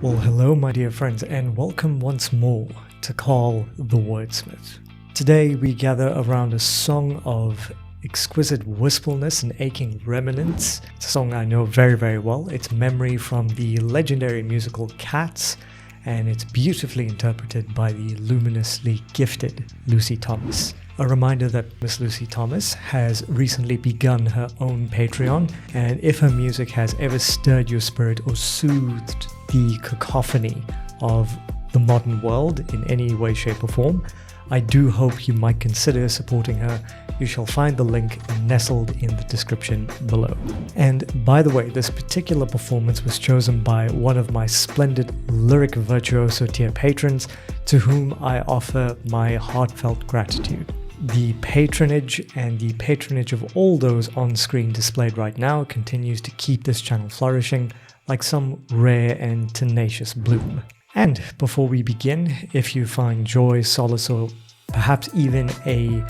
Well, hello my dear friends, and welcome once more to Call the Wordsmith. Today we gather around a song of exquisite wistfulness and aching remnants. It's a song I know very, very well. It's Memory from the legendary musical Cats, and it's beautifully interpreted by the luminously gifted Lucy Thomas. A reminder that Miss Lucy Thomas has recently begun her own Patreon, and if her music has ever stirred your spirit or soothed the cacophony of the modern world in any way, shape or form, I do hope you might consider supporting her. You shall find the link nestled in the description below. And by the way, this particular performance was chosen by one of my splendid lyric virtuoso tier patrons, to whom I offer my heartfelt gratitude. The patronage and the patronage of all those on screen displayed right now continues to keep this channel flourishing like some rare and tenacious bloom. And before we begin, if you find joy, solace, or perhaps even a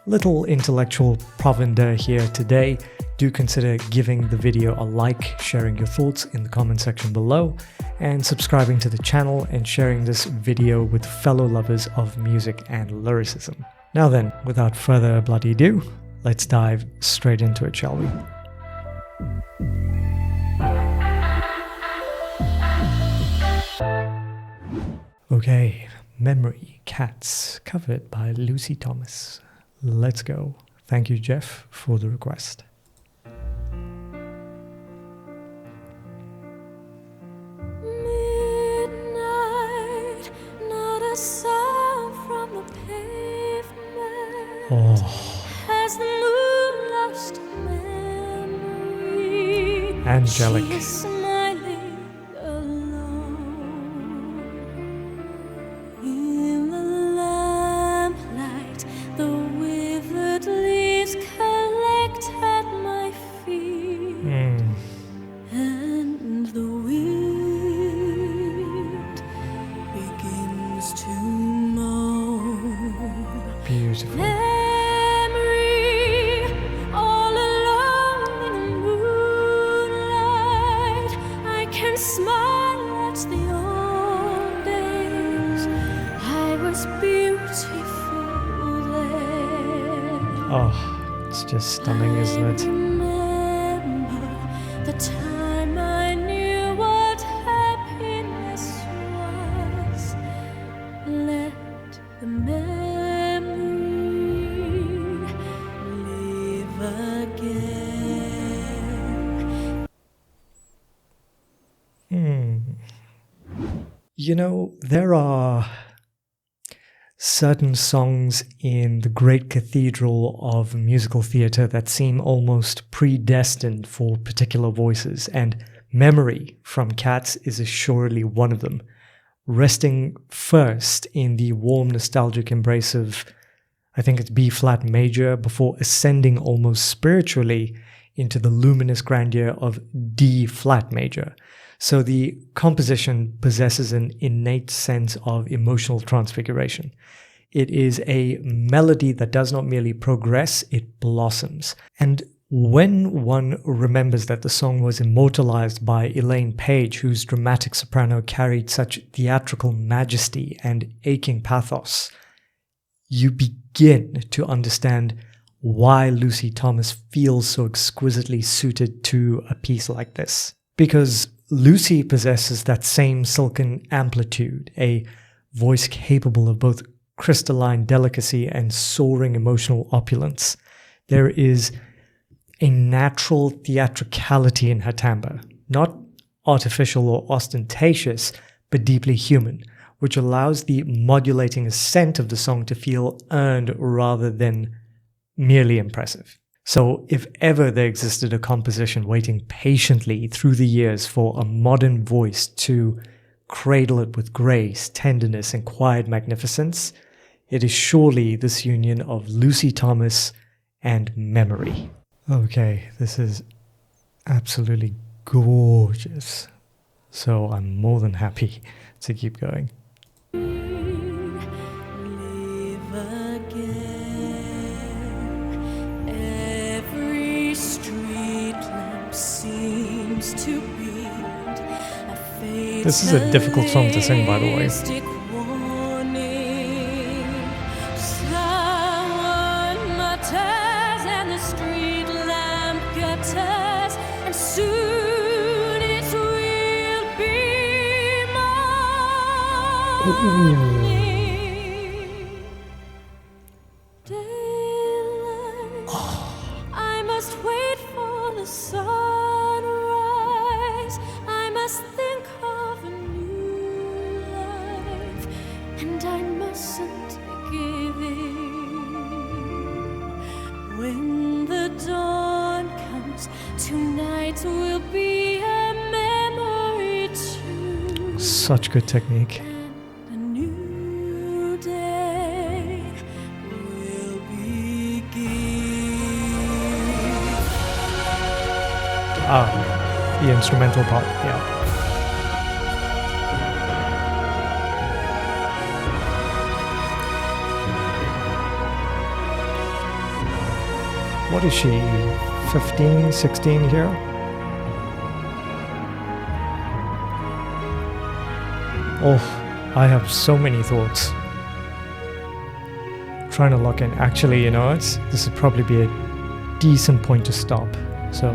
little intellectual provender here today, do consider giving the video a like, sharing your thoughts in the comment section below, and subscribing to the channel and sharing this video with fellow lovers of music and lyricism. Now then, without further bloody ado, let's dive straight into it, shall we? Okay, Memory, Cats, covered by Lucy Thomas. Let's go. Thank you, Jeff, for the request. Midnight, not a sound from the pavement. Has the moon lost memory? Angelic. She is smiling alone in the lamplight. The withered leaves collect at my feet, and the wind begins to moan. Beautiful. Memory, all alone in the moonlight, I can smile at the old days. I was beautiful then. Oh, it's just stunning, isn't I it? remember the time I knew what happiness was. Let the memory live again. You know, there are certain songs in the great cathedral of musical theatre that seem almost predestined for particular voices, and Memory from Cats is assuredly one of them, resting first in the warm nostalgic embrace of, I think it's B-flat major, before ascending almost spiritually into the luminous grandeur of D-flat major. So the composition possesses an innate sense of emotional transfiguration. It is a melody that does not merely progress, it blossoms. And when one remembers that the song was immortalized by Elaine Paige, whose dramatic soprano carried such theatrical majesty and aching pathos, you begin to understand why Lucy Thomas feels so exquisitely suited to a piece like this. Because Lucy possesses that same silken amplitude, a voice capable of both crystalline delicacy and soaring emotional opulence. There is a natural theatricality in her timbre, not artificial or ostentatious, but deeply human, which allows the modulating ascent of the song to feel earned rather than merely impressive. So if ever there existed a composition waiting patiently through the years for a modern voice to cradle it with grace, tenderness, and quiet magnificence, it is surely this union of Lucy Thomas and Memory. Okay, this is absolutely gorgeous. So I'm more than happy to keep going. Live again. Every street lamp seems to be a fade This is a difficult song to sing, by the way. Someone mutters and the street lamp gutters, and soon it will be morning. Daylight, I must wait for the sunrise. I must think of a new life, and I mustn't give in. When the dawn comes, tonight will be a memory too. Such good technique. A new day will begin. The instrumental part, yeah. What is she, 15, 16 here? Oh, I have so many thoughts. Trying to lock in. Actually, you know, this would probably be a decent point to stop. So,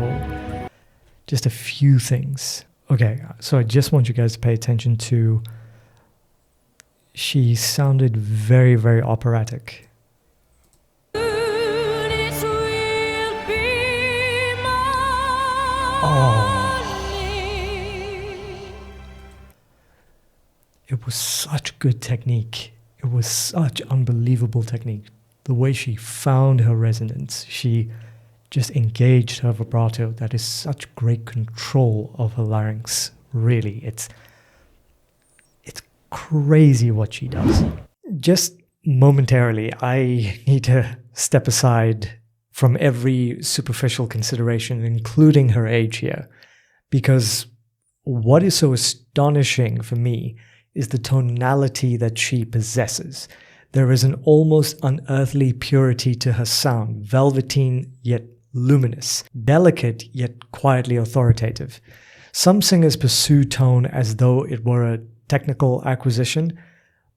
just a few things. Okay, so I just want you guys to pay attention to, she sounded very, very operatic. It was such good technique. It was such unbelievable technique. The way she found her resonance, she just engaged her vibrato. That is such great control of her larynx. Really, it's crazy what she does. Just momentarily, I need to step aside from every superficial consideration, including her age here, because what is so astonishing for me is the tonality that she possesses. There is an almost unearthly purity to her sound, velveteen yet luminous, delicate yet quietly authoritative. Some singers pursue tone as though it were a technical acquisition,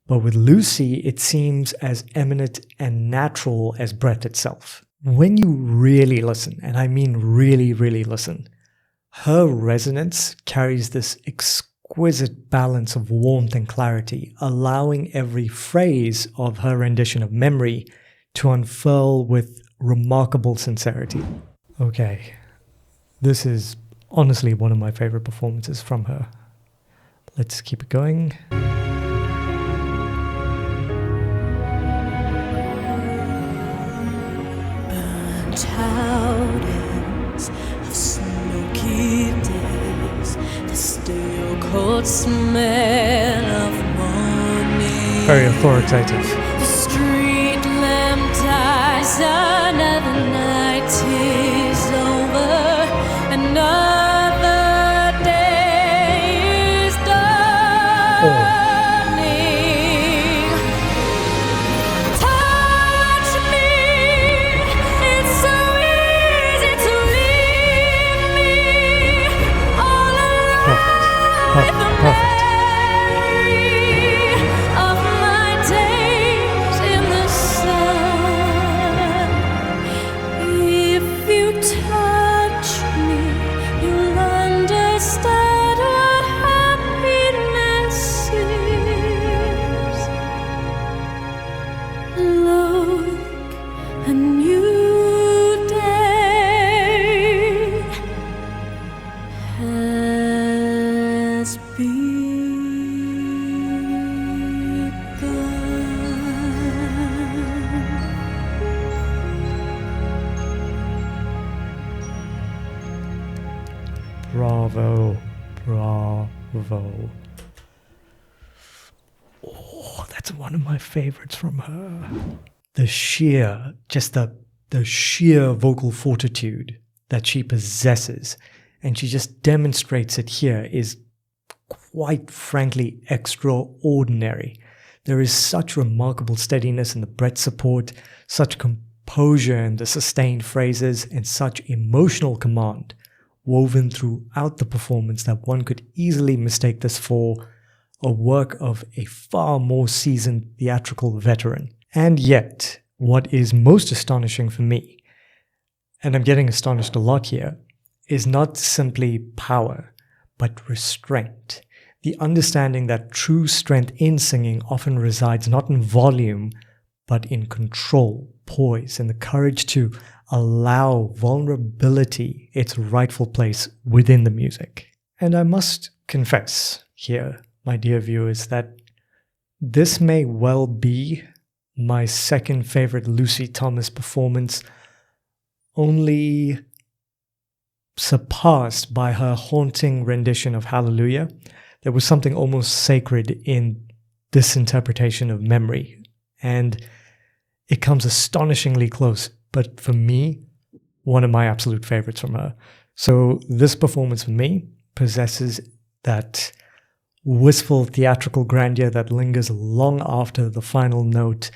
but with Lucy it seems as eminent and natural as breath itself. When you really listen, and I mean really, really listen, her resonance carries this exquisite balance of warmth and clarity, allowing every phrase of her rendition of Memory to unfurl with remarkable sincerity. Okay, this is honestly one of my favorite performances from her. Let's keep it going. Burnt out ends of smoky days, the stale cold smell of morning. Very authoritative. The street lamp dies, another night is over, another day is dawning. Touch me, it's so easy to leave me all alone. Perfect. Of my days in the sun. If you touch me, you'll understand what happiness is. Look, a new day has Bravo. Bravo. Oh, that's one of my favorites from her. The sheer vocal fortitude that she possesses, and she just demonstrates it here, is quite frankly extraordinary. There is such remarkable steadiness in the breath support, such composure in the sustained phrases, and such emotional command. woven throughout the performance that one could easily mistake this for a work of a far more seasoned theatrical veteran. And yet, what is most astonishing for me, and I'm getting astonished a lot here, is not simply power, but restraint. The understanding that true strength in singing often resides not in volume, but in control, poise, and the courage to allow vulnerability its rightful place within the music. And I must confess here, my dear viewers, that this may well be my second favorite Lucy Thomas performance, only surpassed by her haunting rendition of Hallelujah. There was something almost sacred in this interpretation of memory, and it comes astonishingly close, but for me, one of my absolute favorites from her. So this performance for me possesses that wistful theatrical grandeur that lingers long after the final note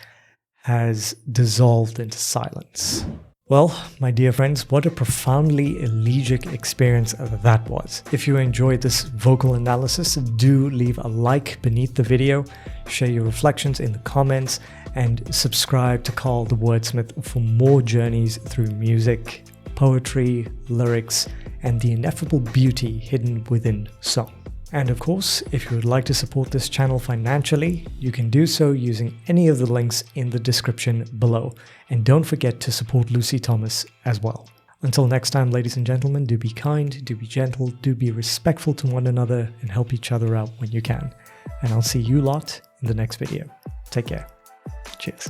has dissolved into silence. Well, my dear friends, what a profoundly elegiac experience that was. If you enjoyed this vocal analysis, do leave a like beneath the video, share your reflections in the comments, and subscribe to Carl the Wordsmith for more journeys through music, poetry, lyrics, and the ineffable beauty hidden within song. And of course, if you would like to support this channel financially, you can do so using any of the links in the description below. And don't forget to support Lucy Thomas as well. Until next time, ladies and gentlemen, do be kind, do be gentle, do be respectful to one another, and help each other out when you can. And I'll see you lot in the next video. Take care. Cheers.